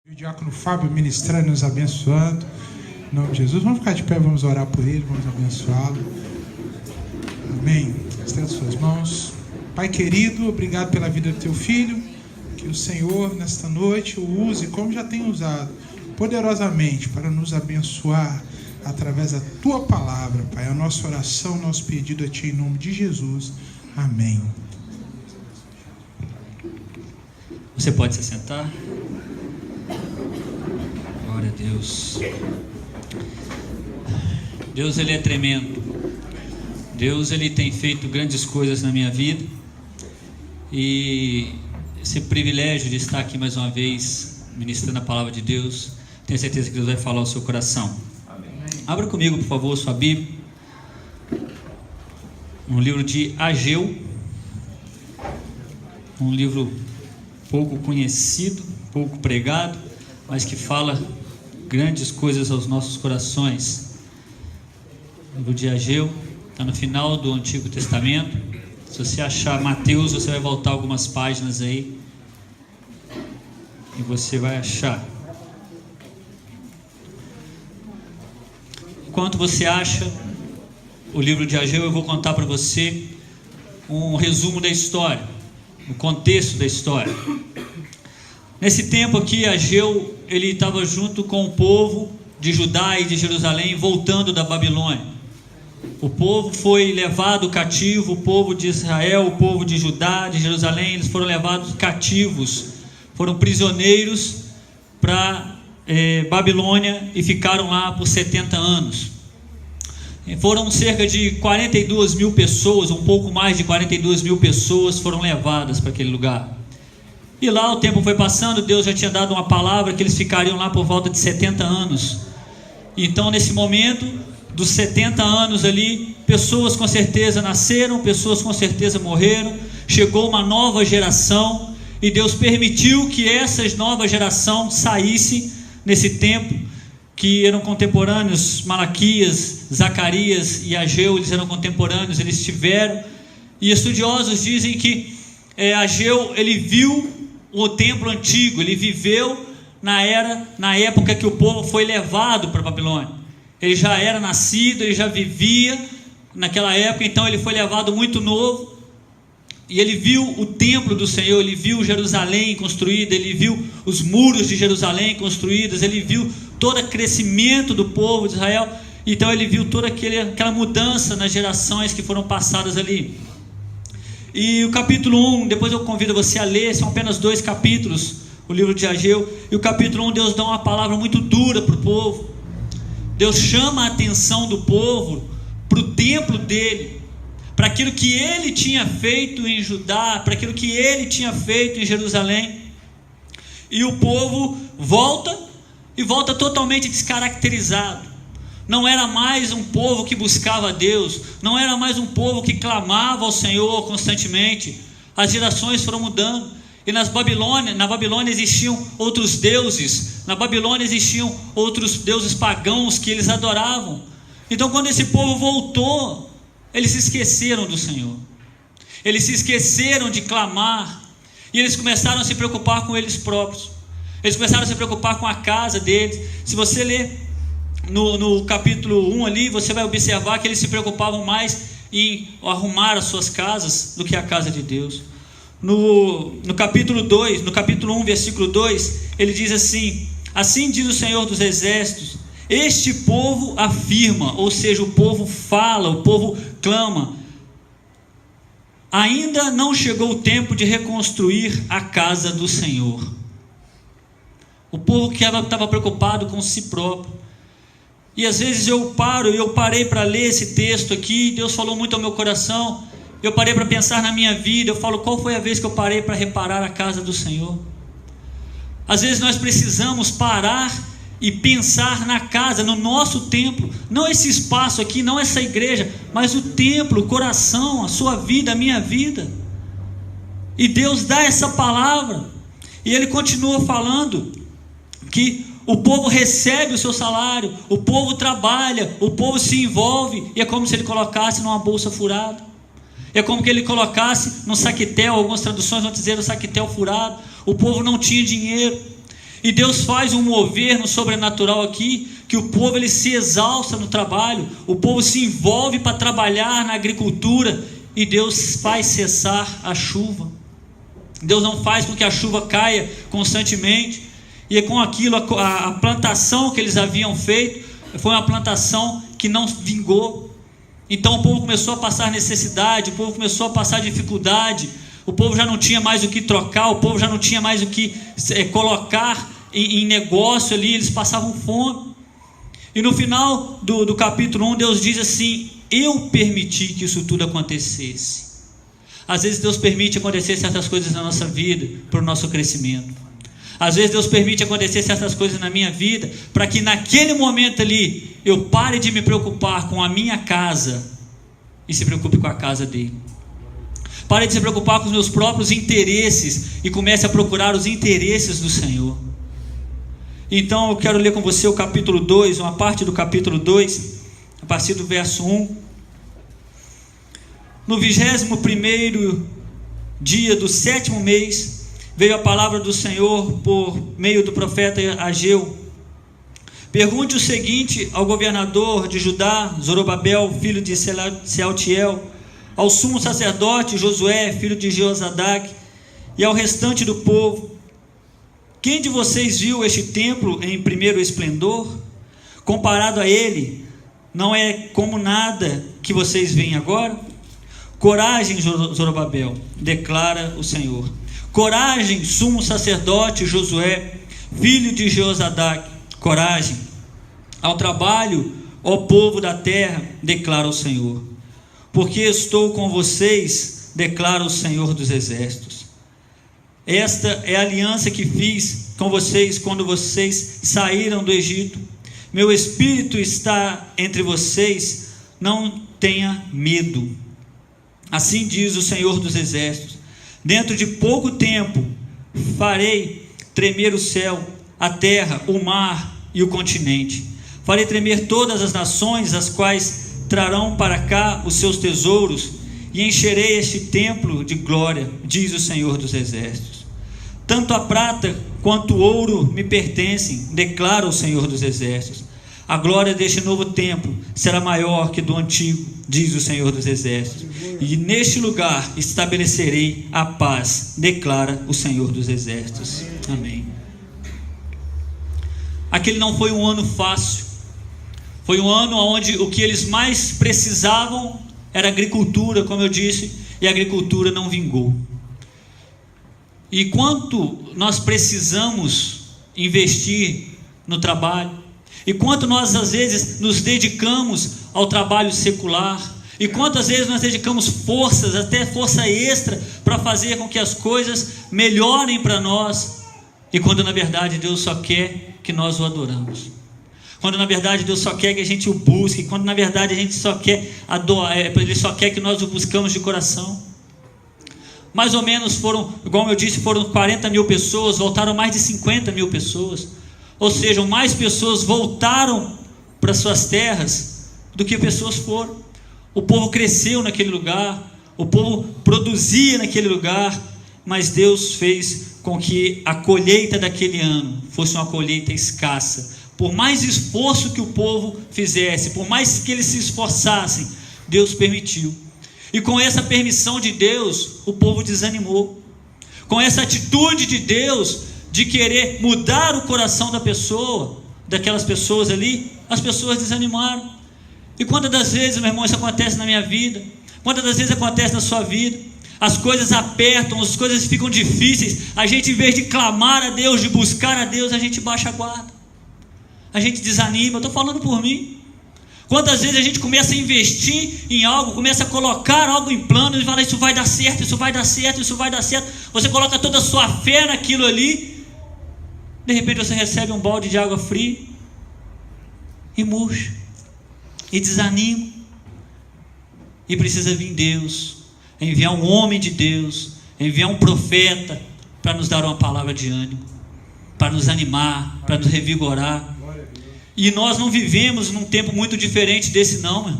O diácono Fábio ministrando, nos abençoando. Em nome de Jesus. Vamos ficar de pé, vamos orar por ele, vamos abençoá-lo. Amém. Estenda suas mãos. Pai querido, obrigado pela vida do teu filho. Que o Senhor, nesta noite, o use como já tem usado, poderosamente, para nos abençoar através da tua palavra, Pai. A nossa oração, nosso pedido a ti em nome de Jesus. Amém. Você pode se sentar. Glória a Deus. Deus, Ele é tremendo. Deus, Ele tem feito grandes coisas na minha vida. E esse privilégio de estar aqui mais uma vez, ministrando a palavra de Deus, tenho certeza que Deus vai falar ao seu coração. Amém. Abra comigo, por favor, sua Bíblia. No livro de Ageu. Um livro pouco conhecido, pouco pregado, mas que fala grandes coisas aos nossos corações. O livro de Ageu está no final do Antigo Testamento. Se você achar Mateus, você vai voltar algumas páginas aí e você vai achar. Enquanto você acha o livro de Ageu, eu vou contar para você um resumo da história, o contexto da história. Nesse tempo aqui, Ageu, ele estava junto com o povo de Judá e de Jerusalém, voltando da Babilônia. O povo foi levado cativo, o povo de Israel, o povo de Judá, de Jerusalém, eles foram levados cativos, foram prisioneiros para Babilônia e ficaram lá por 70 anos. Foram cerca de 42 mil pessoas, um pouco mais de 42 mil pessoas foram levadas para aquele lugar. E lá o tempo foi passando, Deus já tinha dado uma palavra que eles ficariam lá por volta de 70 anos. Então, nesse momento dos 70 anos ali, pessoas com certeza nasceram, pessoas com certeza morreram, chegou uma nova geração, e Deus permitiu que essa nova geração saísse nesse tempo, que eram contemporâneos. Malaquias, Zacarias e Ageu, eles eram contemporâneos, eles tiveram, e estudiosos dizem que Ageu, ele viu o templo antigo, ele viveu na época que o povo foi levado para a Babilônia. Ele já era nascido, ele já vivia naquela época, então ele foi levado muito novo, e ele viu o templo do Senhor, ele viu Jerusalém construída, ele viu os muros de Jerusalém construídos, ele viu todo o crescimento do povo de Israel. Então ele viu toda aquela mudança nas gerações que foram passadas ali. E o capítulo 1, depois eu convido você a ler, são apenas 2 capítulos, o livro de Ageu. E o capítulo 1, Deus dá uma palavra muito dura para o povo. Deus chama a atenção do povo para o templo dele, para aquilo que ele tinha feito em Judá, para aquilo que ele tinha feito em Jerusalém. E o povo volta totalmente descaracterizado. Não era mais um povo que buscava a Deus, não era mais um povo que clamava ao Senhor constantemente. As gerações foram mudando, e na Babilônia existiam outros deuses, na Babilônia existiam outros deuses pagãos que eles adoravam. Então, quando esse povo voltou, eles se esqueceram do Senhor, eles se esqueceram de clamar, e eles começaram a se preocupar com eles próprios, eles começaram a se preocupar com a casa deles. Se você ler no capítulo 1 ali, você vai observar que eles se preocupavam mais em arrumar as suas casas do que a casa de Deus. No capítulo 2, no capítulo 1, versículo 2, ele diz assim: assim diz o Senhor dos Exércitos, este povo afirma, ou seja, o povo fala, o povo clama, ainda não chegou o tempo de reconstruir a casa do Senhor. O povo que estava preocupado com si próprio. E às vezes eu parei para ler esse texto aqui, Deus falou muito ao meu coração, eu parei para pensar na minha vida, eu falo, qual foi a vez que eu parei para reparar a casa do Senhor? Às vezes nós precisamos parar e pensar na casa, no nosso templo, não esse espaço aqui, não essa igreja, mas o templo, o coração, a sua vida, a minha vida. E Deus dá essa palavra, e Ele continua falando que o povo recebe o seu salário, o povo trabalha, o povo se envolve, e é como se ele colocasse numa bolsa furada, é como que ele colocasse num saquetel. Algumas traduções vão dizer o saquetel furado. O povo não tinha dinheiro, E Deus faz um mover no sobrenatural aqui, que o povo ele se exausta no trabalho, o povo se envolve para trabalhar na agricultura, e Deus faz cessar a chuva. Deus não faz com que a chuva caia constantemente, e com aquilo a plantação que eles haviam feito foi uma plantação que não vingou. Então o povo começou a passar necessidade, o povo começou a passar dificuldade, o povo já não tinha mais o que trocar, o povo já não tinha mais o que colocar em negócio ali, eles passavam fome. E no final do capítulo 1, Deus diz assim: eu permiti que isso tudo acontecesse. Às vezes Deus permite acontecer certas coisas na nossa vida para o nosso crescimento. Às vezes Deus permite acontecer certas coisas na minha vida para que naquele momento ali eu pare de me preocupar com a minha casa e se preocupe com a casa dele. Pare de se preocupar com os meus próprios interesses e comece a procurar os interesses do Senhor. Então eu quero ler com você o capítulo 2, uma parte do capítulo 2, a partir do verso 1. No 21º dia do 7º mês, veio a palavra do Senhor por meio do profeta Ageu. Pergunte o seguinte ao governador de Judá, Zorobabel, filho de Sealtiel, ao sumo sacerdote Josué, filho de Jeozadak, e ao restante do povo: quem de vocês viu este templo em primeiro esplendor? Comparado a ele, não é como nada que vocês veem agora? Coragem, Zorobabel, declara o Senhor. Coragem, sumo sacerdote Josué, filho de Jeozadak. Coragem ao trabalho, ó povo da terra, declara o Senhor. Porque estou com vocês, declara o Senhor dos exércitos. Esta é a aliança que fiz com vocês quando vocês saíram do Egito. Meu espírito está entre vocês, não tenha medo. Assim diz o Senhor dos exércitos: dentro de pouco tempo farei tremer o céu, a terra, o mar e o continente. Farei tremer todas as nações, as quais trarão para cá os seus tesouros, e encherei este templo de glória, diz o Senhor dos exércitos. Tanto a prata quanto o ouro me pertencem, declara o Senhor dos exércitos. A glória deste novo templo será maior que do antigo, diz o Senhor dos exércitos. E neste lugar estabelecerei a paz, declara o Senhor dos exércitos. Amém. Aquele não foi um ano fácil. Foi um ano onde o que eles mais precisavam era agricultura, como eu disse, e a agricultura não vingou. E quanto nós precisamos investir no trabalho, e quanto nós às vezes nos dedicamos ao trabalho secular, e quantas vezes nós dedicamos forças, até força extra, para fazer com que as coisas melhorem para nós, e quando na verdade Deus só quer que nós o adoramos. Quando na verdade Deus só quer que a gente o busque, quando na verdade a gente só quer Ele só quer que nós o buscamos de coração. Mais ou menos foram, igual eu disse, foram 40 mil pessoas, voltaram mais de 50 mil pessoas. Ou seja, mais pessoas voltaram para suas terras do que pessoas foram. O povo cresceu naquele lugar, o povo produzia naquele lugar, mas Deus fez com que a colheita daquele ano fosse uma colheita escassa. Por mais esforço que o povo fizesse, por mais que eles se esforçassem, Deus permitiu. E com essa permissão de Deus, o povo desanimou. Com essa atitude de Deus de querer mudar o coração da pessoa, daquelas pessoas ali, as pessoas desanimaram. E quantas das vezes, meu irmão, isso acontece na minha vida? Quantas das vezes acontece na sua vida? As coisas apertam, as coisas ficam difíceis. A gente, em vez de clamar a Deus, de buscar a Deus, a gente baixa a guarda. A gente desanima. Eu estou falando por mim. Quantas vezes a gente começa a investir em algo, começa a colocar algo em plano e fala: isso vai dar certo, isso vai dar certo, isso vai dar certo. Você coloca toda a sua fé naquilo ali. De repente você recebe um balde de água fria e murcha, e desanima. E precisa vir Deus, enviar um homem de Deus, enviar um profeta para nos dar uma palavra de ânimo, para nos animar, para nos revigorar. E nós não vivemos num tempo muito diferente desse não, meu.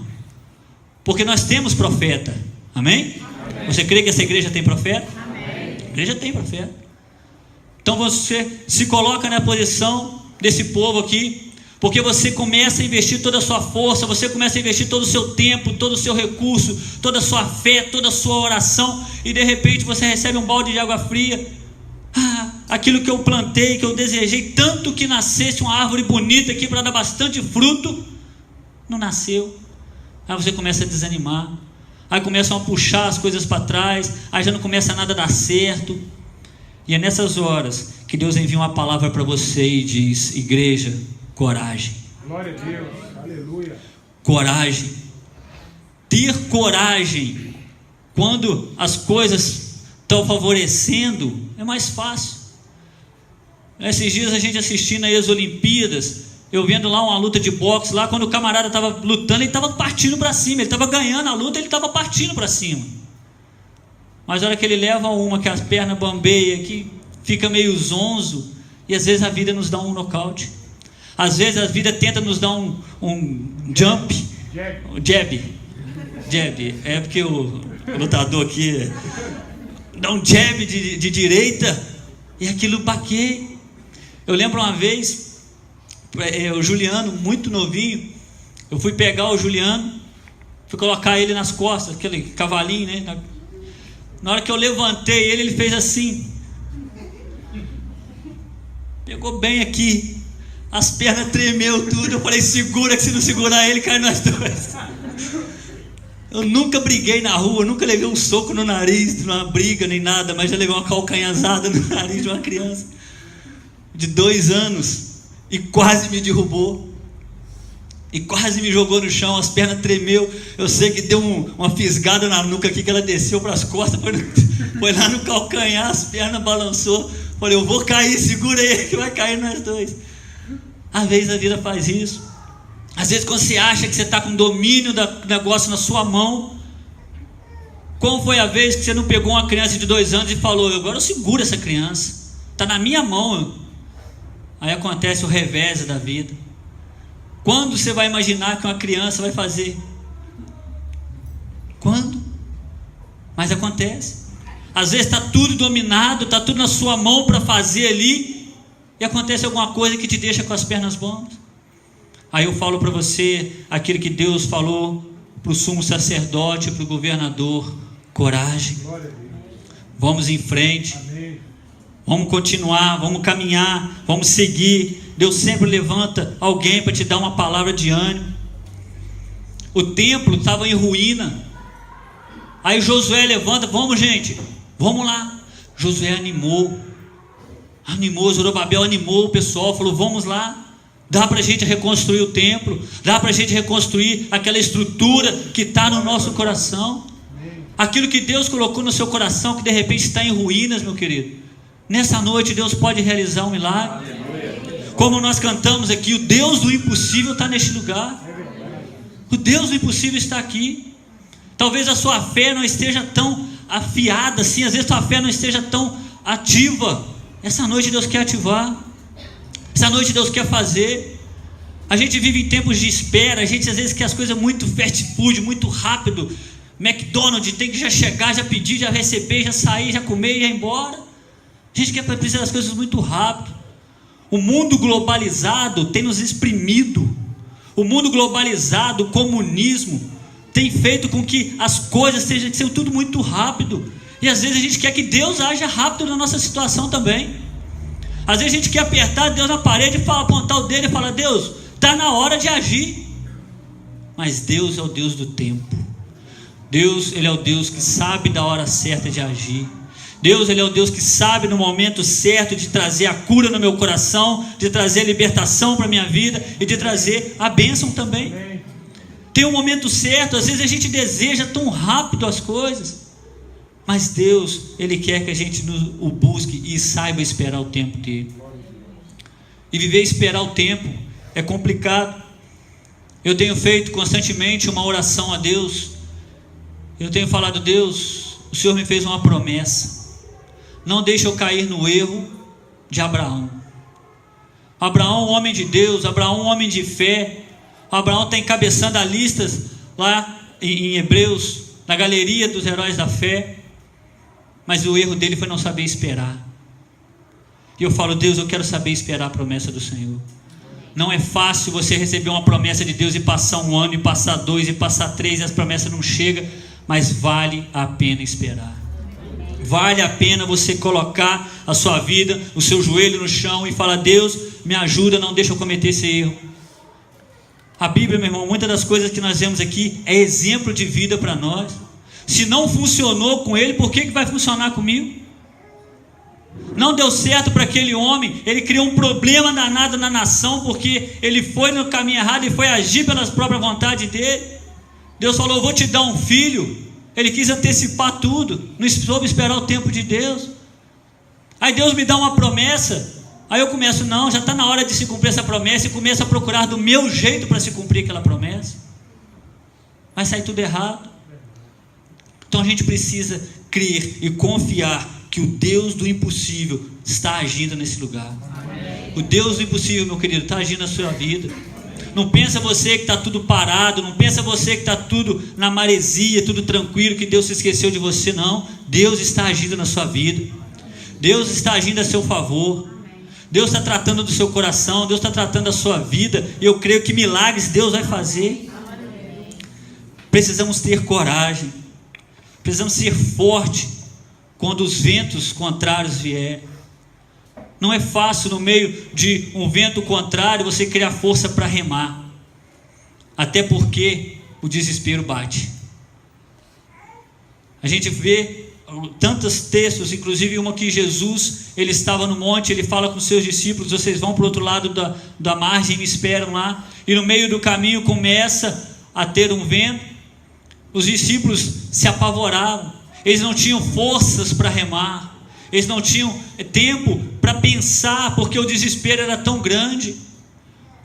Porque nós temos profeta. Amém? Amém. Você crê que essa igreja tem profeta? Amém. A igreja tem profeta. Então você se coloca na posição desse povo aqui, porque você começa a investir toda a sua força, você começa a investir todo o seu tempo, todo o seu recurso, toda a sua fé, toda a sua oração, e de repente você recebe um balde de água fria. Aquilo que eu plantei, que eu desejei tanto que nascesse uma árvore bonita aqui para dar bastante fruto, não nasceu. Aí você começa a desanimar, aí começam a puxar as coisas para trás, aí já não começa nada a dar certo. E é nessas horas que Deus envia uma palavra para você e diz: igreja, coragem. Glória a Deus, aleluia. Coragem. Ter coragem quando as coisas estão favorecendo é mais fácil. Esses dias a gente assistindo aí as Olimpíadas, eu vendo lá uma luta de boxe lá, quando o camarada estava lutando, ele estava partindo para cima, ele estava ganhando a luta, ele estava partindo para cima. Mas a hora que ele leva uma, que as pernas bambeiam, que fica meio zonzo, e às vezes a vida nos dá um nocaute. Às vezes a vida tenta nos dar um jump, jab, é porque o lutador aqui dá um jab de direita, e aquilo baqueia. Eu lembro uma vez, o Juliano, muito novinho, eu fui pegar o Juliano, fui colocar ele nas costas, aquele cavalinho, né? Na hora que eu levantei ele fez assim, pegou bem aqui, as pernas tremeu tudo. Eu falei: segura, que se não segurar ele, cai nós dois. Eu nunca briguei na rua, nunca levei um soco no nariz, numa briga nem nada, mas já levei uma calcanhazada no nariz de uma criança de 2 anos, e quase me derrubou, e quase me jogou no chão, as pernas tremeu. Eu sei que deu uma fisgada na nuca aqui, que ela desceu para as costas, foi lá no calcanhar, as pernas balançou. Falei: eu vou cair, segura ele que vai cair nós dois. Às vezes a vida faz isso. Às vezes quando você acha que você está com domínio do negócio na sua mão, como foi a vez que você não pegou uma criança de 2 anos e falou: agora eu seguro essa criança, está na minha mão. Aí acontece o revés da vida. Quando você vai imaginar que uma criança vai fazer? Quando? Mas acontece. Às vezes está tudo dominado, está tudo na sua mão para fazer ali, e acontece alguma coisa que te deixa com as pernas bambas. Aí eu falo para você aquilo que Deus falou para o sumo sacerdote, para o governador: coragem, vamos em frente, vamos continuar, vamos caminhar, vamos seguir. Deus sempre levanta alguém para te dar uma palavra de ânimo. O templo estava em ruína, aí Josué levanta: vamos, gente, vamos lá. Josué animou, Zorobabel animou o pessoal, falou: vamos lá. Dá para a gente reconstruir o templo, dá para a gente reconstruir aquela estrutura que está no nosso coração, aquilo que Deus colocou no seu coração, que de repente está em ruínas, meu querido. Nessa noite Deus pode realizar um milagre. Como nós cantamos aqui, o Deus do impossível está neste lugar. O Deus do impossível está aqui. Talvez a sua fé não esteja tão afiada assim, às vezes a sua fé não esteja tão ativa. Essa noite Deus quer ativar. Essa noite Deus quer fazer. A gente vive em tempos de espera. A gente às vezes quer as coisas muito fast food, muito rápido. McDonald's, tem que já chegar, já pedir, já receber, já sair, já comer e já ir embora. A gente precisa das coisas muito rápido. O mundo globalizado tem nos exprimido. O mundo globalizado, o comunismo, tem feito com que as coisas sejam tudo muito rápido. E às vezes a gente quer que Deus haja rápido na nossa situação também. Às vezes a gente quer apertar Deus na parede e apontar o dedo e falar: Deus, está na hora de agir. Mas Deus é o Deus do tempo. Deus, Ele é o Deus que sabe da hora certa de agir. Deus, Ele é o Deus que sabe no momento certo de trazer a cura no meu coração, de trazer a libertação para a minha vida e de trazer a bênção também. Tem um momento certo. Às vezes a gente deseja tão rápido as coisas, mas Deus, Ele quer que a gente o busque e saiba esperar o tempo dele. E viver esperar o tempo é complicado. Eu tenho feito constantemente uma oração a Deus. Eu tenho falado: Deus, o Senhor me fez uma promessa. Não deixe eu cair no erro de Abraão. Abraão, homem de Deus, Abraão, homem de fé. Abraão está encabeçando a listas lá em Hebreus, na galeria dos heróis da fé. Mas o erro dele foi não saber esperar. E eu falo: Deus, eu quero saber esperar a promessa do Senhor. Não é fácil você receber uma promessa de Deus e passar 1 ano, e passar 2, e passar 3, e as promessas não chegam, mas vale a pena esperar. Vale a pena você colocar a sua vida, o seu joelho no chão e falar: Deus, me ajuda, não deixa eu cometer esse erro. A Bíblia, meu irmão, muitas das coisas que nós vemos aqui é exemplo de vida para nós. Se não funcionou com ele, por que vai funcionar comigo? Não deu certo para aquele homem, ele criou um problema danado na nação, porque ele foi no caminho errado e foi agir pelas próprias vontades dele. Deus falou: eu vou te dar um filho. Ele quis antecipar tudo, não soube esperar o tempo de Deus. Aí Deus me dá uma promessa, aí eu começo: não, já está na hora de se cumprir essa promessa, e começo a procurar do meu jeito para se cumprir aquela promessa. Vai sair tudo errado. Então a gente precisa crer e confiar que o Deus do impossível está agindo nesse lugar. Amém. O Deus do impossível, meu querido, está agindo na sua vida. Não pensa você que está tudo parado, não pensa você que está tudo na maresia, tudo tranquilo, que Deus se esqueceu de você, não. Deus está agindo na sua vida. Deus está agindo a seu favor. Deus está tratando do seu coração, Deus está tratando da sua vida, e eu creio que milagres Deus vai fazer. Precisamos ter coragem, precisamos ser fortes quando os ventos contrários vierem. Não é fácil, no meio de um vento contrário, você criar força para remar, até porque o desespero bate. A gente vê tantos textos, inclusive uma que Jesus, ele estava no monte, ele fala com seus discípulos: vocês vão para o outro lado da margem e me esperam lá. E no meio do caminho começa a ter um vento. Os discípulos se apavoraram, eles não tinham forças para remar, eles não tinham tempo para pensar, porque o desespero era tão grande.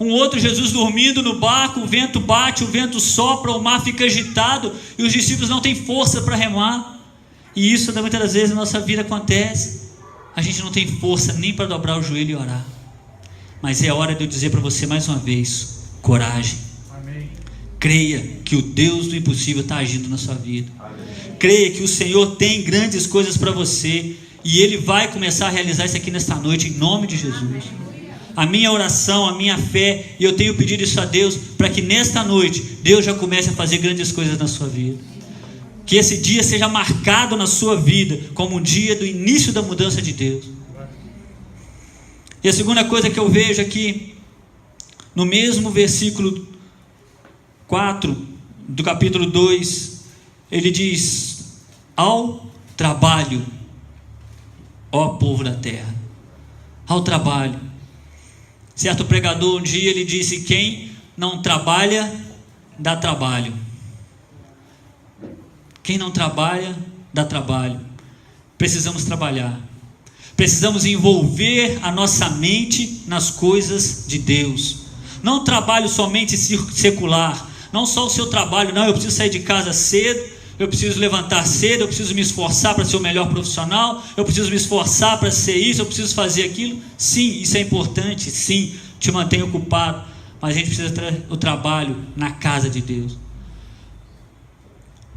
Um outro Jesus dormindo no barco, o vento bate, o vento sopra, o mar fica agitado, e os discípulos não têm força para remar. E isso muitas das vezes na nossa vida acontece. A gente não tem força nem para dobrar o joelho e orar. Mas é hora de eu dizer para você mais uma vez: coragem. Amém. Creia que o Deus do impossível está agindo na sua vida. Amém. Creia que o Senhor tem grandes coisas para você, e Ele vai começar a realizar isso aqui nesta noite, em nome de Jesus. A minha oração, a minha fé, e eu tenho pedido isso a Deus, para que nesta noite Deus já comece a fazer grandes coisas na sua vida. Que esse dia seja marcado na sua vida como um dia do início da mudança de Deus. E a segunda coisa que eu vejo aqui, no mesmo versículo 4 do capítulo 2, ele diz: ao trabalho, ó povo da terra. Ao trabalho. Certo pregador um dia ele disse: quem não trabalha, dá trabalho. Quem não trabalha, dá trabalho. Precisamos trabalhar. Precisamos envolver a nossa mente nas coisas de Deus. Não trabalho somente secular. Não só o seu trabalho, não, eu preciso sair de casa cedo, eu preciso levantar cedo, eu preciso me esforçar para ser o melhor profissional, eu preciso me esforçar para ser isso, eu preciso fazer aquilo. Sim, isso é importante, sim, te mantém ocupado, mas a gente precisa ter o trabalho na casa de Deus.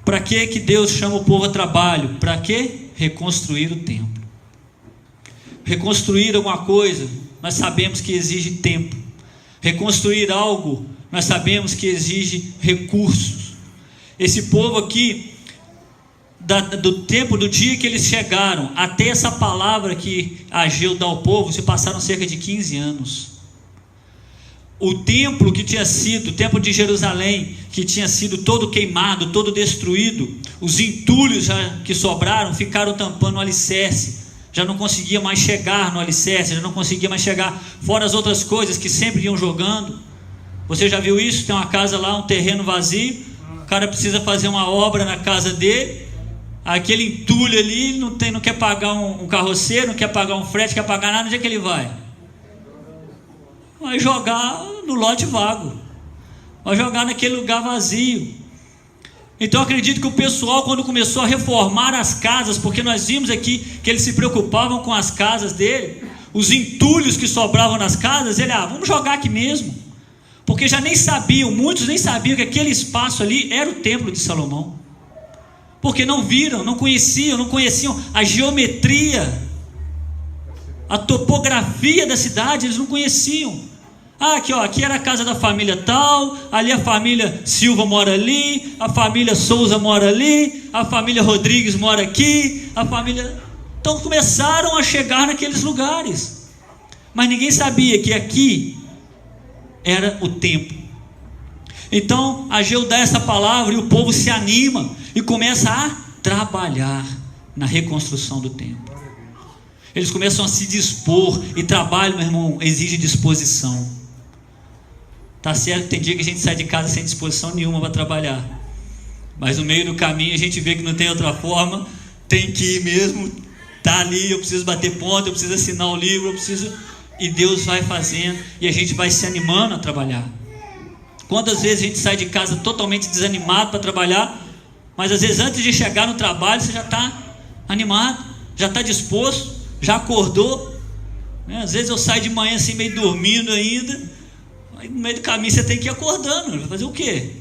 Para que Deus chama o povo a trabalho? Para quê? Reconstruir o templo. Reconstruir alguma coisa, nós sabemos que exige tempo. Reconstruir algo, nós sabemos que exige recursos. Esse povo aqui, do tempo, do dia que eles chegaram, até essa palavra que Ageu dá ao povo, se passaram cerca de 15 anos. O templo que tinha sido, o templo de Jerusalém, que tinha sido todo queimado, todo destruído, os entulhos que sobraram ficaram tampando o alicerce. Já não conseguia mais chegar no alicerce, já não conseguia mais chegar, fora as outras coisas que sempre iam jogando. Você já viu isso? Tem uma casa lá, um terreno vazio, o cara precisa fazer uma obra na casa dele, aquele entulho ali, não quer pagar um carroceiro, não quer pagar um frete, não quer pagar nada, onde é que ele vai? Vai jogar no lote vago, vai jogar naquele lugar vazio. Então eu acredito que o pessoal, quando começou a reformar as casas, porque nós vimos aqui que eles se preocupavam com as casas dele, os entulhos que sobravam nas casas, vamos jogar aqui mesmo, porque já nem sabiam, muitos nem sabiam que aquele espaço ali era o templo de Salomão, porque não viram, não conheciam a geometria a topografia da cidade, eles não conheciam. Aqui, aqui era a casa da família tal, ali a família Silva mora ali, a família Souza mora ali, a família Rodrigues mora aqui, a família... Então começaram a chegar naqueles lugares, mas ninguém sabia que aqui era o templo. Então Ageu dá essa palavra e o povo se anima e começa a trabalhar na reconstrução do templo. Eles começam a se dispor, e trabalho, meu irmão, exige disposição. Tá certo que tem dia que a gente sai de casa sem disposição nenhuma para trabalhar, mas no meio do caminho a gente vê que não tem outra forma, tem que ir mesmo, tá ali, eu preciso bater ponto, eu preciso assinar o livro, eu preciso... E Deus vai fazendo, e a gente vai se animando a trabalhar. Quantas vezes a gente sai de casa totalmente desanimado para trabalhar, mas às vezes antes de chegar no trabalho você já está animado, já está disposto, já acordou, né? Às vezes eu saio de manhã assim meio dormindo ainda, aí no meio do caminho você tem que ir acordando. Vai fazer o quê?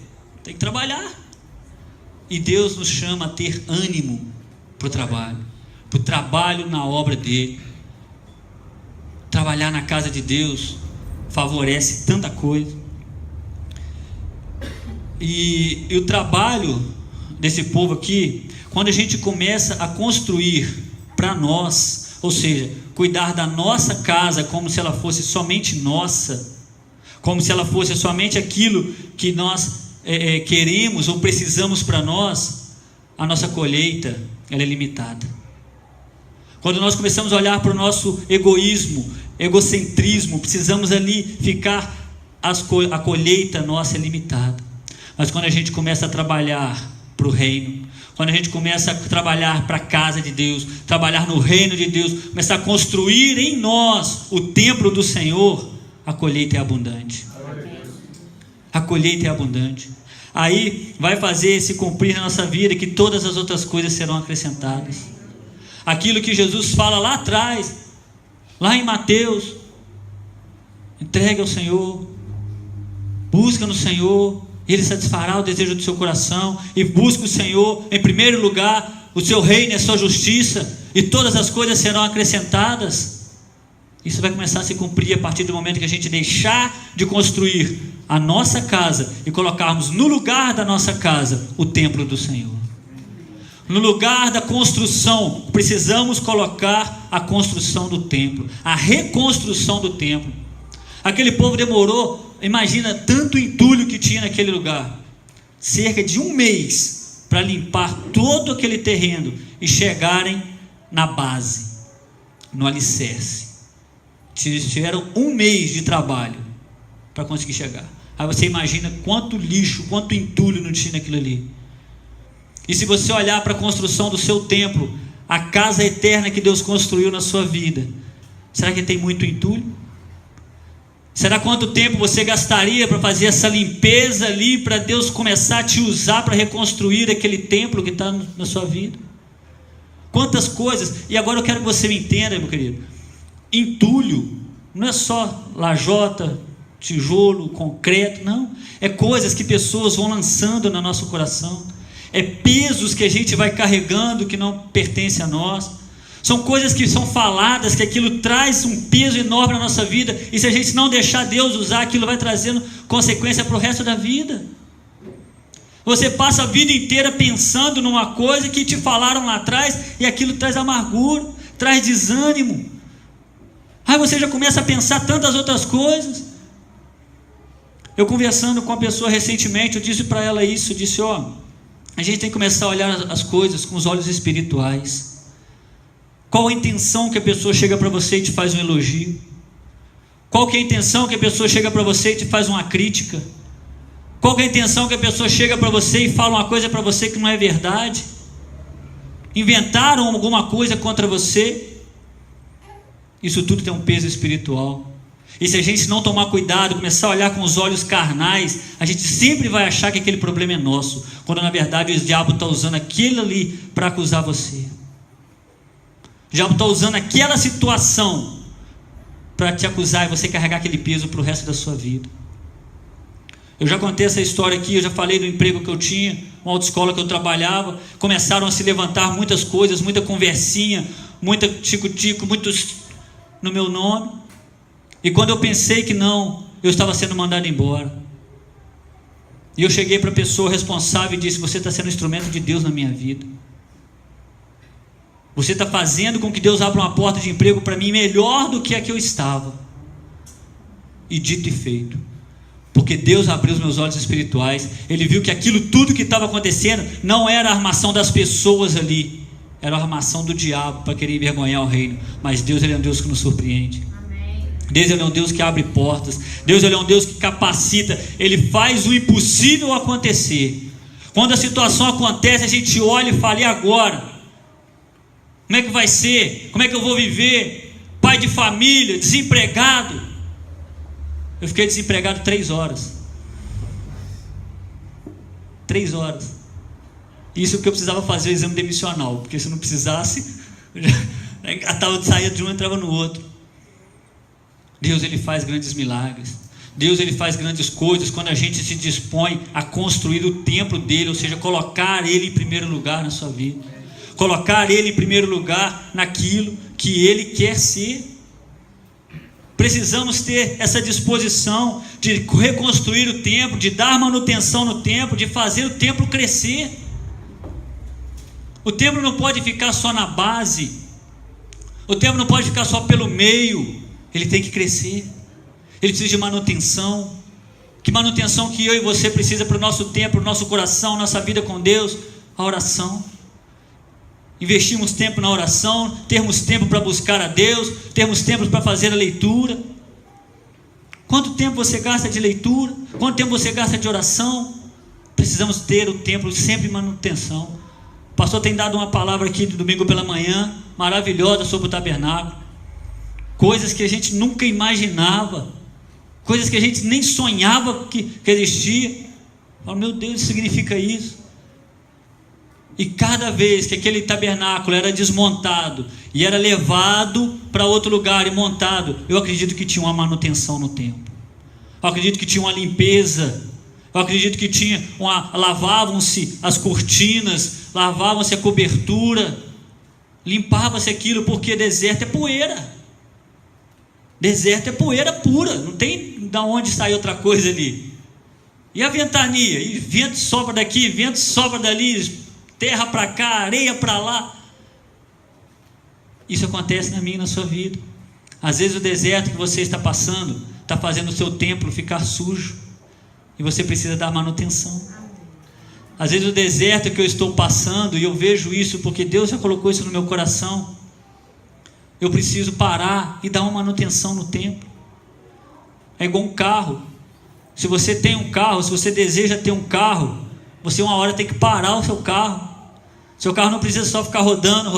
Tem que trabalhar. E Deus nos chama a ter ânimo para o trabalho na obra dele. Trabalhar na casa de Deus favorece tanta coisa. E o trabalho desse povo aqui, quando a gente começa a construir para nós, ou seja, cuidar da nossa casa como se ela fosse somente nossa, como se ela fosse somente aquilo que nós queremos ou precisamos para nós, a nossa colheita ela é limitada. Quando nós começamos a olhar para o nosso egoísmo, egocentrismo, precisamos ali ficar, a colheita nossa é limitada. Mas quando a gente começa a trabalhar para o reino, quando a gente começa a trabalhar para a casa de Deus, trabalhar no reino de Deus, começar a construir em nós o templo do Senhor, a colheita é abundante. A colheita é abundante. Aí vai fazer se cumprir na nossa vida que todas as outras coisas serão acrescentadas. Aquilo que Jesus fala lá atrás, lá em Mateus: entregue ao Senhor, busca no Senhor, Ele satisfará o desejo do seu coração. E busca o Senhor em primeiro lugar, o seu reino e a sua justiça, e todas as coisas serão acrescentadas. Isso vai começar a se cumprir a partir do momento que a gente deixar de construir a nossa casa e colocarmos no lugar da nossa casa o templo do Senhor. No lugar da construção, precisamos colocar a construção do templo, a reconstrução do templo. Aquele povo demorou, imagina, tanto entulho que tinha naquele lugar, cerca de 1 mês para limpar todo aquele terreno e chegarem na base, no alicerce. Tiveram 1 mês de trabalho para conseguir chegar. Aí você imagina quanto lixo, quanto entulho não tinha naquilo ali. E se você olhar para a construção do seu templo, a casa eterna que Deus construiu na sua vida, será que tem muito entulho? Será quanto tempo você gastaria para fazer essa limpeza ali, para Deus começar a te usar para reconstruir aquele templo que está na sua vida? Quantas coisas. E agora eu quero que você me entenda, meu querido. Entulho não é só lajota, tijolo, concreto, não. É coisas que pessoas vão lançando no nosso coração. É pesos que a gente vai carregando que não pertence a nós. São coisas que são faladas, que aquilo traz um peso enorme na nossa vida, e se a gente não deixar Deus usar, aquilo vai trazendo consequência para o resto da vida. Você passa a vida inteira pensando numa coisa que te falaram lá atrás, e aquilo traz amargura, traz desânimo. Aí você já começa a pensar tantas outras coisas. Eu conversando com uma pessoa recentemente, eu disse para ela isso, eu disse: a gente tem que começar a olhar as coisas com os olhos espirituais. Qual a intenção que a pessoa chega para você e te faz um elogio? Qual que é a intenção que a pessoa chega para você e te faz uma crítica? Qual que é a intenção que a pessoa chega para você e fala uma coisa para você que não é verdade? Inventaram alguma coisa contra você? Isso tudo tem um peso espiritual. E se a gente não tomar cuidado, começar a olhar com os olhos carnais, a gente sempre vai achar que aquele problema é nosso, quando na verdade o diabo está usando aquilo ali para acusar você. O diabo está usando aquela situação para te acusar e você carregar aquele peso para o resto da sua vida. Eu já contei essa história aqui, eu já falei do emprego que eu tinha, uma autoescola que eu trabalhava. Começaram a se levantar muitas coisas, muita conversinha, muita tico-tico, no meu nome, e quando eu pensei que não, eu estava sendo mandado embora. E eu cheguei para a pessoa responsável e disse: você está sendo um instrumento de Deus na minha vida. Você está fazendo com que Deus abra uma porta de emprego para mim melhor do que a que eu estava. E dito e feito, porque Deus abriu os meus olhos espirituais. Ele viu que aquilo tudo que estava acontecendo não era a armação das pessoas ali, era a armação do diabo para querer envergonhar o reino. Mas Deus, Ele é um Deus que nos surpreende. Deus, Ele é um Deus que abre portas. Deus, Ele é um Deus que capacita. Ele faz o impossível acontecer. Quando a situação acontece, a gente olha e fala: e agora? Como é que vai ser? Como é que eu vou viver? Pai de família, desempregado. Eu fiquei desempregado 3 horas. 3 horas. Isso porque eu precisava fazer o exame demissional, porque se não precisasse, eu saía de um e entrava no outro. Deus, Ele faz grandes milagres. Deus, Ele faz grandes coisas quando a gente se dispõe a construir o templo dEle, ou seja, colocar Ele em primeiro lugar na sua vida, colocar Ele em primeiro lugar naquilo que Ele quer ser. Precisamos ter essa disposição de reconstruir o templo, de dar manutenção no templo, de fazer o templo crescer. O templo não pode ficar só na base, o templo não pode ficar só pelo meio, ele tem que crescer, ele precisa de manutenção. Que manutenção que eu e você precisa para o nosso templo, para o nosso coração, nossa vida com Deus? A oração. Investirmos tempo na oração, termos tempo para buscar a Deus, termos tempo para fazer a leitura. Quanto tempo você gasta de leitura? Quanto tempo você gasta de oração? Precisamos ter o templo sempre em manutenção. O pastor tem dado uma palavra aqui de domingo pela manhã, maravilhosa, sobre o tabernáculo. Coisas que a gente nunca imaginava, coisas que a gente nem sonhava que existia. Oh, meu Deus, isso significa isso. E cada vez que aquele tabernáculo era desmontado e era levado para outro lugar e montado, eu acredito que tinha uma manutenção no templo. Eu acredito que tinha uma limpeza. Eu acredito que tinha lavavam-se as cortinas, lavavam-se a cobertura, limpava-se aquilo, porque deserto é poeira. Deserto é poeira pura, não tem de onde sair outra coisa ali. E a ventania? E vento sobra daqui, vento sobra dali, terra para cá, areia para lá. Isso acontece na minha e na sua vida. Às vezes o deserto que você está passando está fazendo o seu templo ficar sujo, e você precisa dar manutenção. Às vezes o deserto que eu estou passando, e eu vejo isso porque Deus já colocou isso no meu coração, eu preciso parar e dar uma manutenção no templo. É igual um carro. Se você tem um carro, se você deseja ter um carro, você uma hora tem que parar o seu carro. Seu carro não precisa só ficar rodando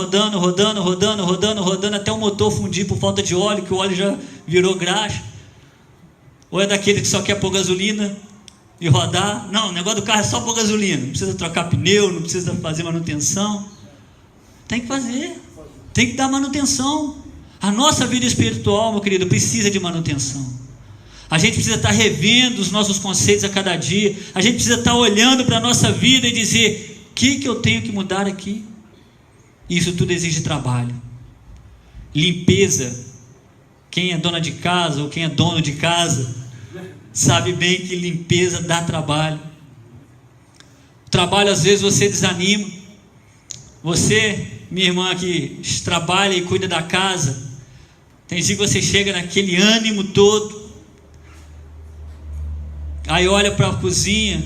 até o motor fundir por falta de óleo, que o óleo já virou graxa. Ou é daquele que só quer pôr gasolina e rodar. Não, o negócio do carro é só pôr gasolina, não precisa trocar pneu, não precisa fazer manutenção. Tem que fazer, tem que dar manutenção. A nossa vida espiritual, meu querido, precisa de manutenção. A gente precisa estar revendo os nossos conceitos a cada dia. A gente precisa estar olhando para a nossa vida e dizer: o que eu tenho que mudar aqui? Isso tudo exige trabalho, limpeza. Quem é dona de casa ou quem é dono de casa sabe bem que limpeza dá trabalho. O trabalho, às vezes você desanima. Você, minha irmã, que trabalha e cuida da casa, tem dia que você chega naquele ânimo todo, aí olha para a cozinha,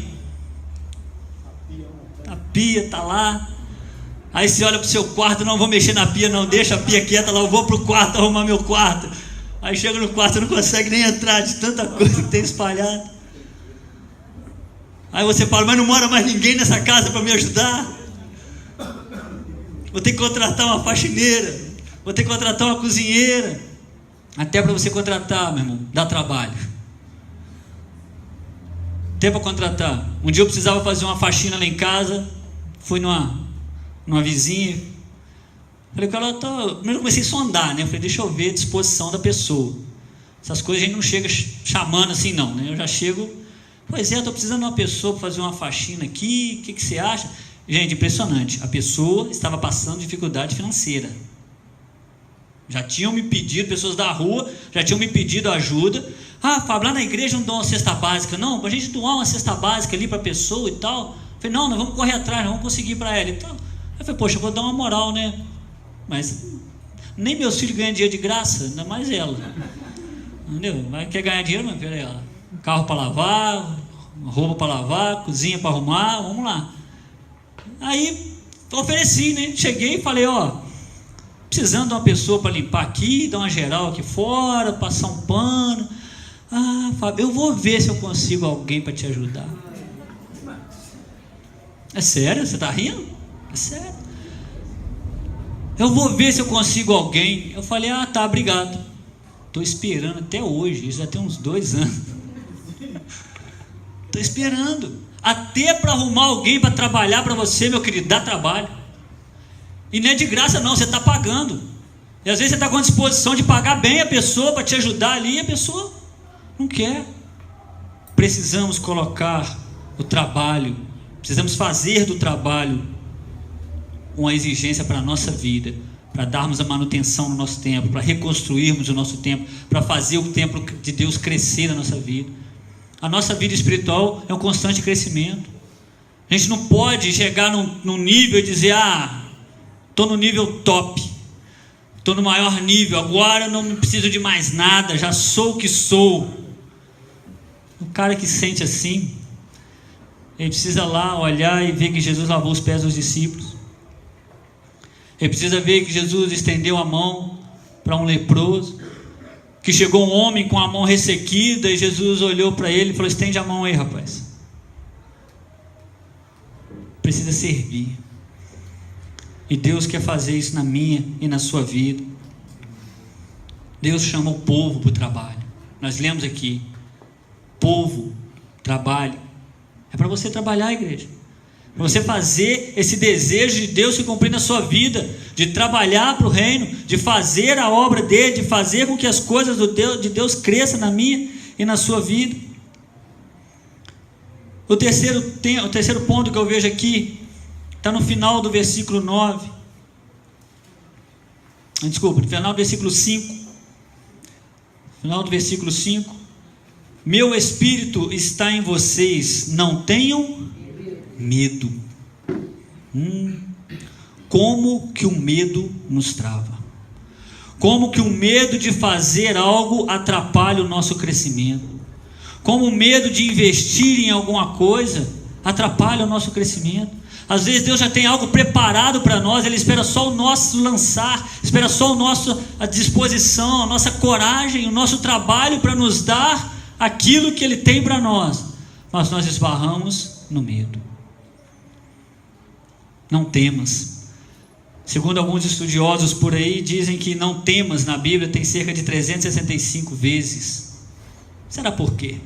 a pia está lá, aí você olha para o seu quarto: não vou mexer na pia não, deixa a pia quieta lá, eu vou para o quarto arrumar meu quarto. Aí chega no quarto, você não consegue nem entrar de tanta coisa que tem espalhado. Aí você fala: mas não mora mais ninguém nessa casa para me ajudar. Vou ter que contratar uma faxineira, vou ter que contratar uma cozinheira. Até para você contratar, meu irmão, dá trabalho. Até para contratar. Um dia eu precisava fazer uma faxina lá em casa, fui numa vizinha, falei com ela, primeiro eu comecei a sondar, né? Eu falei: deixa eu ver a disposição da pessoa. Essas coisas a gente não chega chamando assim não, né? Eu já chego: pois é, estou precisando de uma pessoa para fazer uma faxina aqui, o que você acha? Gente, impressionante, a pessoa estava passando dificuldade financeira. Já tinham me pedido, pessoas da rua já tinham me pedido ajuda. Fábio, lá na igreja não dão uma cesta básica. Não, para a gente doar uma cesta básica ali para a pessoa e tal. Eu falei, não, nós vamos correr atrás, nós vamos conseguir para ela e tal. Eu falei, poxa, eu vou dar uma moral, né? Mas nem meus filhos ganham dinheiro de graça, ainda mais ela. Entendeu? Mas quer ganhar dinheiro, meu filho, ela. Carro para lavar, roupa para lavar, cozinha para arrumar, vamos lá. Aí ofereci, né? Cheguei e falei, precisando de uma pessoa para limpar aqui, dar uma geral aqui fora, passar um pano. Fábio, eu vou ver se eu consigo alguém para te ajudar. É sério? Você está rindo? É sério. Eu vou ver se eu consigo alguém. Eu falei, tá, obrigado. Estou esperando até hoje, isso já tem uns 2 anos. Estou esperando. Até para arrumar alguém para trabalhar para você, meu querido, dá trabalho. E não é de graça não, você está pagando. E às vezes você está com disposição de pagar bem a pessoa para te ajudar ali, e a pessoa não quer. Precisamos colocar o trabalho, precisamos fazer do trabalho uma exigência para a nossa vida, para darmos a manutenção no nosso templo, para reconstruirmos o nosso templo, para fazer o templo de Deus crescer na nossa vida. A nossa vida espiritual é um constante crescimento. A gente não pode chegar num nível e dizer, estou no nível top, estou no maior nível, agora não preciso de mais nada, já sou o que sou. O cara que sente assim, ele precisa lá olhar e ver que Jesus lavou os pés dos discípulos. Ele precisa ver que Jesus estendeu a mão para um leproso, que chegou um homem com a mão ressequida e Jesus olhou para ele e falou, estende a mão aí, rapaz. Precisa servir. E Deus quer fazer isso na minha e na sua vida. Deus chama o povo para o trabalho. Nós lemos aqui, povo, trabalho. É para você trabalhar, igreja. Para você fazer esse desejo de Deus se cumprir na sua vida, de trabalhar para o reino, de fazer a obra dele, de fazer com que as coisas de Deus cresçam na minha e na sua vida. O terceiro ponto que eu vejo aqui está no final do versículo 9. Desculpa, no final do versículo 5. Final do versículo 5. Meu espírito está em vocês, não tenham medo. Como que o medo nos trava? Como que o medo de fazer algo atrapalha o nosso crescimento? Como o medo de investir em alguma coisa atrapalha o nosso crescimento? Às vezes Deus já tem algo preparado para nós, Ele espera só o nosso lançar, espera só a disposição, a nossa coragem, o nosso trabalho para nos dar aquilo que Ele tem para nós, mas nós esbarramos no medo. Não temas. Segundo alguns estudiosos por aí, dizem que não temas na Bíblia tem cerca de 365 vezes. Será por quê?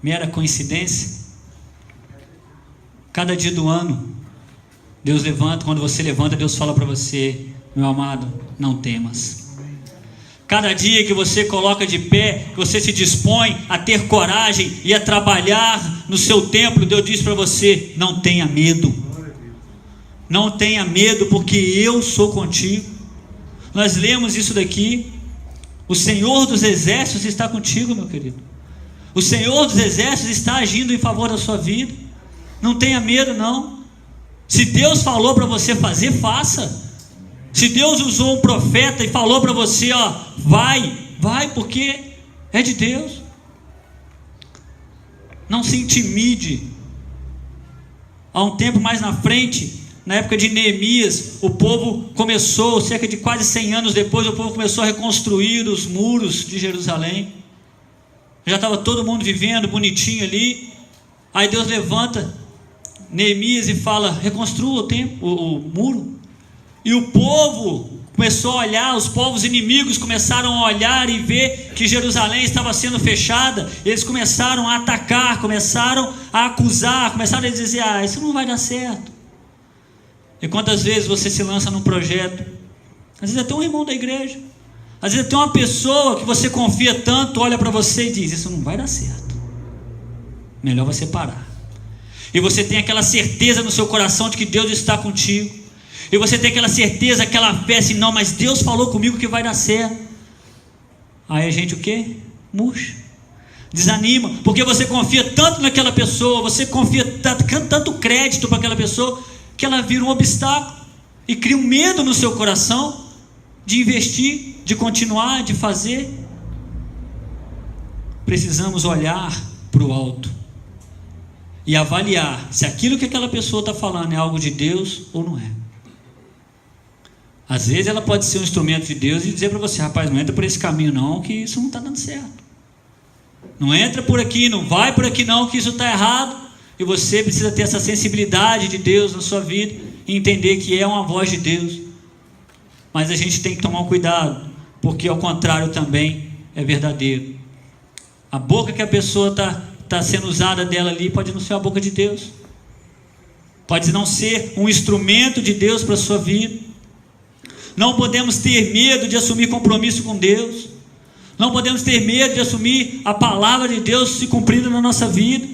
Mera coincidência? Cada dia do ano, Deus levanta, quando você levanta, Deus fala para você, meu amado, não temas. Cada dia que você coloca de pé, que você se dispõe a ter coragem e a trabalhar no seu templo, Deus diz para você, não tenha medo. Não tenha medo, porque eu sou contigo. Nós lemos isso daqui. O Senhor dos Exércitos está contigo, meu querido. O Senhor dos Exércitos está agindo em favor da sua vida. Não tenha medo, não. Se Deus falou para você fazer, faça. Se Deus usou um profeta e falou para você, vai, porque é de Deus. Não se intimide. Há um tempo mais na frente, na época de Neemias, o povo começou, cerca de quase 100 anos depois, o povo começou a reconstruir os muros de Jerusalém. Já estava todo mundo vivendo bonitinho ali. Aí Deus levanta Neemias e fala, reconstrua o muro. E o povo começou a olhar, os povos inimigos começaram a olhar e ver que Jerusalém estava sendo fechada. Eles começaram a atacar, começaram a acusar, começaram a dizer, isso não vai dar certo. E quantas vezes você se lança num projeto, às vezes até um irmão da igreja, às vezes até uma pessoa que você confia tanto, olha para você e diz, isso não vai dar certo, melhor você parar. E você tem aquela certeza no seu coração de que Deus está contigo, E você tem aquela certeza, aquela fé assim, não, mas Deus falou comigo que vai dar certo. Aí a gente o quê? Murcha, desanima, porque você confia tanto naquela pessoa, você confia tanto crédito para aquela pessoa, que ela vira um obstáculo e cria um medo no seu coração de investir, de continuar, de fazer. Precisamos olhar para o alto e avaliar se aquilo que aquela pessoa está falando é algo de Deus ou não é. Às vezes ela pode ser um instrumento de Deus e dizer para você: rapaz, não entra por esse caminho não, que isso não está dando certo. Não entra por aqui, não vai por aqui não, que isso está errado. E você precisa ter essa sensibilidade de Deus na sua vida e entender que é uma voz de Deus. Mas a gente tem que tomar um cuidado, porque ao contrário também é verdadeiro. A boca que a pessoa está sendo usada dela ali pode não ser a boca de Deus, pode não ser um instrumento de Deus para a sua vida. Não podemos ter medo de assumir compromisso com Deus, não podemos ter medo de assumir a palavra de Deus se cumprindo na nossa vida,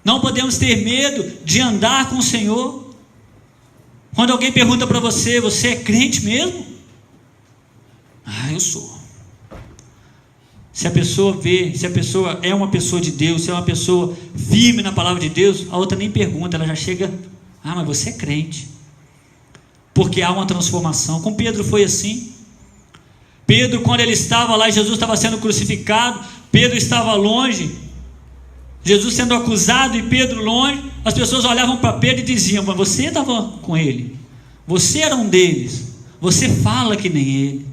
não podemos ter medo de andar com o Senhor. Quando alguém pergunta para você: você é crente mesmo? Ah, eu sou. Se a pessoa é uma pessoa de Deus, se é uma pessoa firme na palavra de Deus, a outra nem pergunta, ela já chega: ah, mas você é crente. Porque há uma transformação. Com Pedro foi assim. Pedro, quando ele estava lá, Jesus estava sendo crucificado, Pedro estava longe, Jesus sendo acusado e Pedro longe, as pessoas olhavam para Pedro e diziam: mas você estava com ele, você era um deles, você fala que nem ele.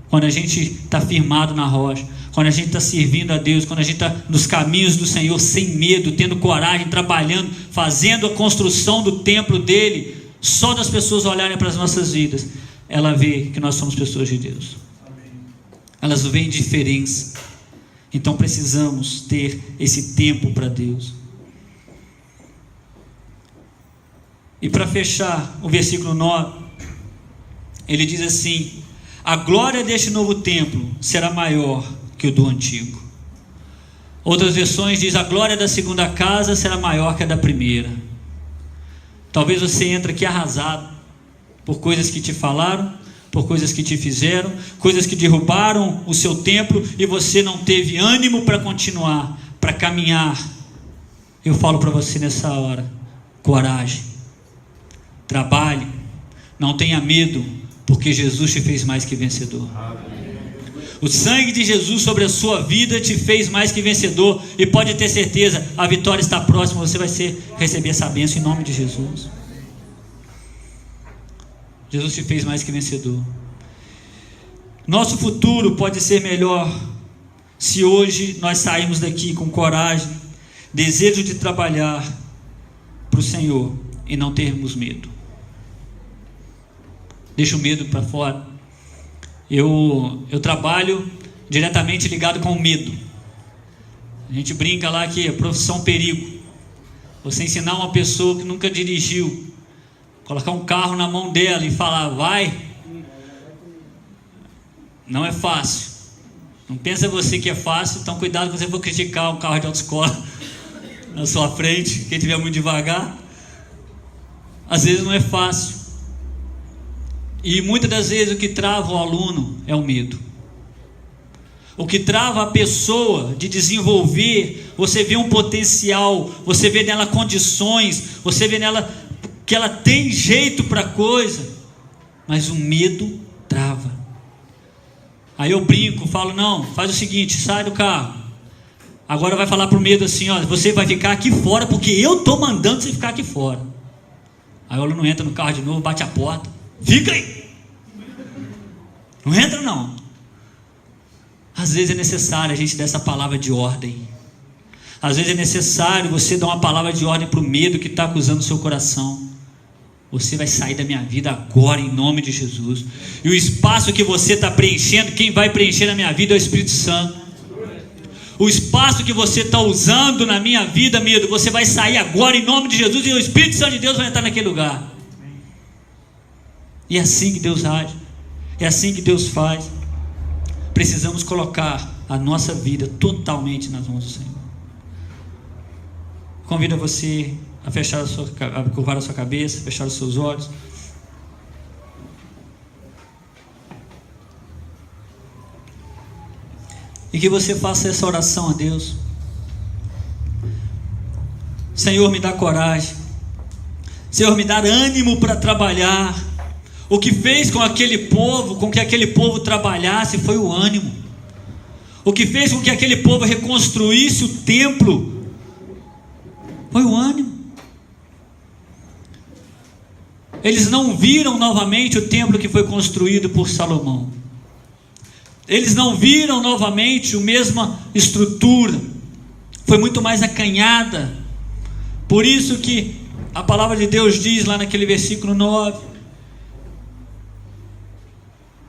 Quando a gente está firmado na rocha, quando a gente está servindo a Deus, quando a gente está nos caminhos do Senhor, sem medo, tendo coragem, trabalhando, fazendo a construção do templo dele, só das pessoas olharem para as nossas vidas, ela vê que nós somos pessoas de Deus. Elas veem diferença. Então precisamos ter esse tempo para Deus. E para fechar o versículo 9, ele diz assim: a glória deste novo templo será maior que o do antigo. Outras versões diz: a glória da segunda casa será maior que a da primeira. Talvez você entre aqui arrasado por coisas que te falaram, por coisas que te fizeram, coisas que derrubaram o seu templo e você não teve ânimo para continuar, para caminhar. Eu falo para você nessa hora: coragem, trabalhe, não tenha medo, porque Jesus te fez mais que vencedor. O sangue de Jesus sobre a sua vida te fez mais que vencedor, e pode ter certeza, a vitória está próxima, você vai receber essa bênção em nome de Jesus. Jesus te fez mais que vencedor. Nosso futuro pode ser melhor se hoje nós sairmos daqui com coragem, desejo de trabalhar para o Senhor e não termos medo. Deixa o medo para fora. Eu trabalho diretamente ligado com o medo. A gente brinca lá que é profissão perigo. Você ensinar uma pessoa que nunca dirigiu, colocar um carro na mão dela e falar: vai, não é fácil. Não pensa você que é fácil, então cuidado quando você for criticar um carro de autoescola na sua frente, quem estiver muito devagar. Às vezes não é fácil. E muitas das vezes o que trava o aluno é o medo. O que trava a pessoa de desenvolver, você vê um potencial, você vê nela condições, você vê nela que ela tem jeito para coisa, mas o medo trava. Aí eu brinco, falo: não, faz o seguinte, sai do carro. Agora vai falar pro medo assim: ó, você vai ficar aqui fora, porque eu estou mandando você ficar aqui fora. Aí o aluno entra no carro de novo, bate a porta: fica aí, não entra não. Às vezes é necessário a gente dar essa palavra de ordem. Às vezes é necessário você dar uma palavra de ordem para o medo que está acusando o seu coração. Você vai sair da minha vida agora em nome de Jesus. E o espaço que você está preenchendo, quem vai preencher na minha vida é o Espírito Santo. O espaço que você está usando na minha vida, medo, você vai sair agora em nome de Jesus, e o Espírito Santo de Deus vai entrar naquele lugar. E é assim que Deus age, é assim que Deus faz. Precisamos colocar a nossa vida totalmente nas mãos do Senhor. Convido você a curvar a sua cabeça, fechar os seus olhos. E que você faça essa oração a Deus. Senhor, me dá coragem. Senhor, me dá ânimo para trabalhar. O que fez com que aquele povo trabalhasse foi o ânimo. O que fez com que aquele povo reconstruísse o templo foi o ânimo. Eles não viram novamente o templo que foi construído por Salomão. Eles não viram novamente a mesma estrutura. Foi muito mais acanhada. Por isso que a palavra de Deus diz lá naquele versículo 9,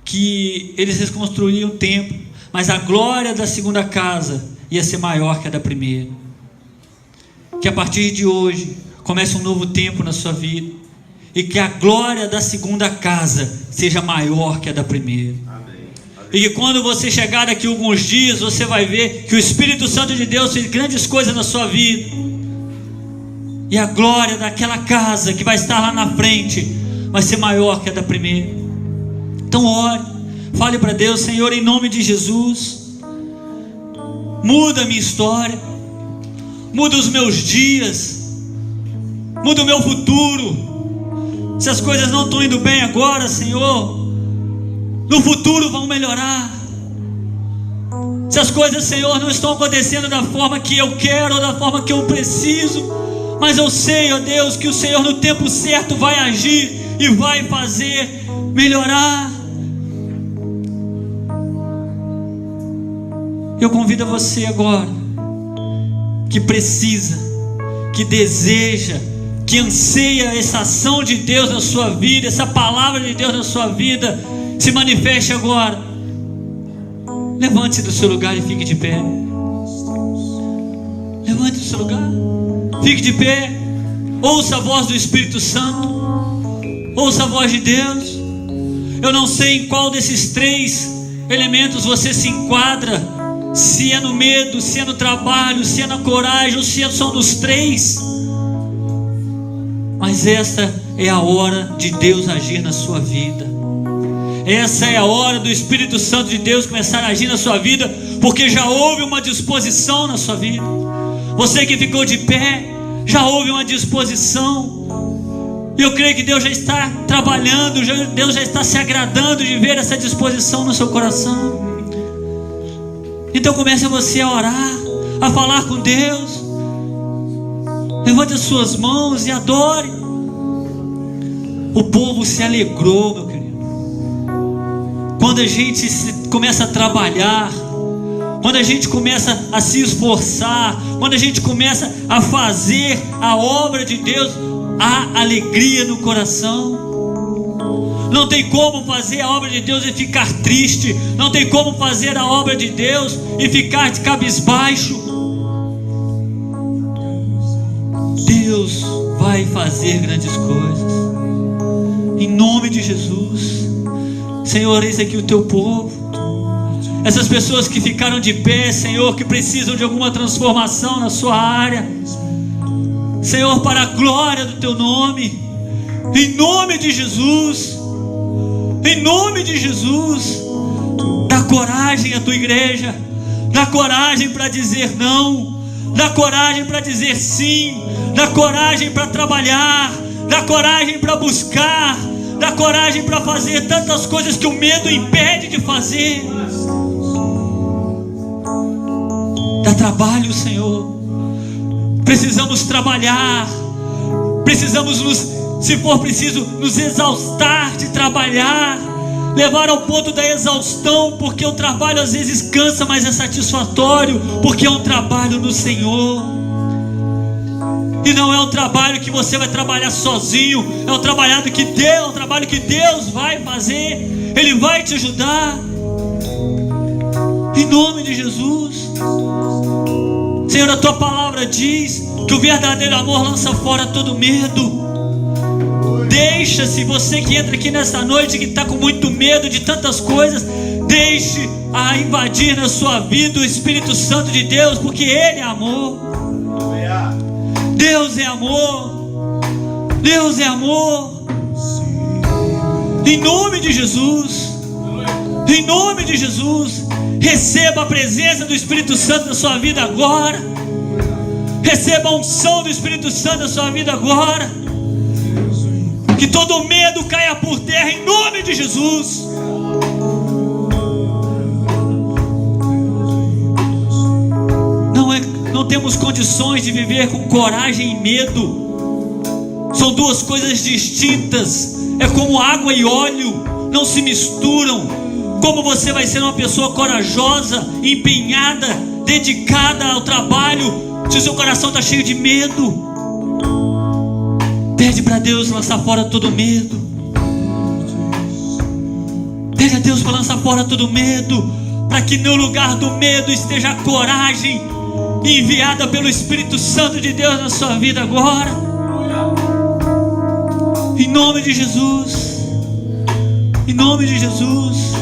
que eles reconstruíam o templo, mas a glória da segunda casa ia ser maior que a da primeira. Que a partir de hoje comece um novo tempo na sua vida, e que a glória da segunda casa seja maior que a da primeira. E que quando você chegar daqui alguns dias, você vai ver que o Espírito Santo de Deus fez grandes coisas na sua vida, e a glória daquela casa que vai estar lá na frente vai ser maior que a da primeira. Então ore, fale para Deus: Senhor, em nome de Jesus, muda a minha história, muda os meus dias, muda o meu futuro. Se as coisas não estão indo bem agora, Senhor, no futuro vão melhorar. Se as coisas, Senhor, não estão acontecendo da forma que eu quero ou da forma que eu preciso, mas eu sei, ó Deus, que o Senhor no tempo certo vai agir e vai fazer melhorar. Eu convido a você agora, que precisa, que deseja, que anseia essa ação de Deus na sua vida, essa palavra de Deus na sua vida, se manifeste agora. Levante-se do seu lugar e fique de pé. Levante-se do seu lugar, fique de pé. Ouça a voz do Espírito Santo, ouça a voz de Deus. Eu não sei em qual desses 3 elementos você se enquadra, se é no medo, se é no trabalho, se é na coragem, ou se são dos 3. Mas esta é a hora de Deus agir na sua vida. Essa é a hora do Espírito Santo de Deus começar a agir na sua vida, porque já houve uma disposição na sua vida. Você que ficou de pé, já houve uma disposição. E eu creio que Deus já está trabalhando, Deus já está se agradando de ver essa disposição no seu coração. Então comece você a orar, a falar com Deus. Levante as suas mãos e adore. O povo se alegrou, meu querido, quando a gente começa a trabalhar, quando a gente começa a se esforçar, quando a gente começa a fazer a obra de Deus, há alegria no coração. Não tem como fazer a obra de Deus e ficar triste. Não tem como fazer a obra de Deus e ficar de cabisbaixo. Deus vai fazer grandes coisas, em nome de Jesus. Senhor, eis aqui o teu povo, essas pessoas que ficaram de pé, Senhor, que precisam de alguma transformação na sua área, Senhor, para a glória do teu nome, em nome de Jesus, em nome de Jesus. Dá coragem à tua igreja, dá coragem para dizer não, dá coragem para dizer sim, dá coragem para trabalhar, dá coragem para buscar, dá coragem para fazer tantas coisas que o medo impede de fazer. Dá trabalho, Senhor. Precisamos trabalhar, precisamos se for preciso, nos exaustar de trabalhar, levar ao ponto da exaustão, porque o trabalho às vezes cansa, mas é satisfatório, porque é um trabalho no Senhor. E não é um trabalho que você vai trabalhar sozinho, é um trabalho que Deus vai fazer. Ele vai te ajudar, em nome de Jesus. Senhor, a tua palavra diz que o verdadeiro amor lança fora todo medo. Deixa-se, você que entra aqui nessa noite, que está com muito medo de tantas coisas, deixe a invadir na sua vida o Espírito Santo de Deus, porque Ele é amor. Deus é amor. Deus é amor. Em nome de Jesus. Em nome de Jesus. Receba a presença do Espírito Santo na sua vida agora. Receba a unção do Espírito Santo na sua vida agora. Que todo medo caia por terra em nome de Jesus. Não temos condições de viver com coragem e medo. São duas coisas distintas. É como água e óleo, não se misturam. Como você vai ser uma pessoa corajosa, empenhada, dedicada ao trabalho, se o seu coração está cheio de medo? Pede para Deus lançar fora todo medo. Pede a Deus para lançar fora todo medo, para que no lugar do medo esteja a coragem enviada pelo Espírito Santo de Deus na sua vida agora. Em nome de Jesus. Em nome de Jesus.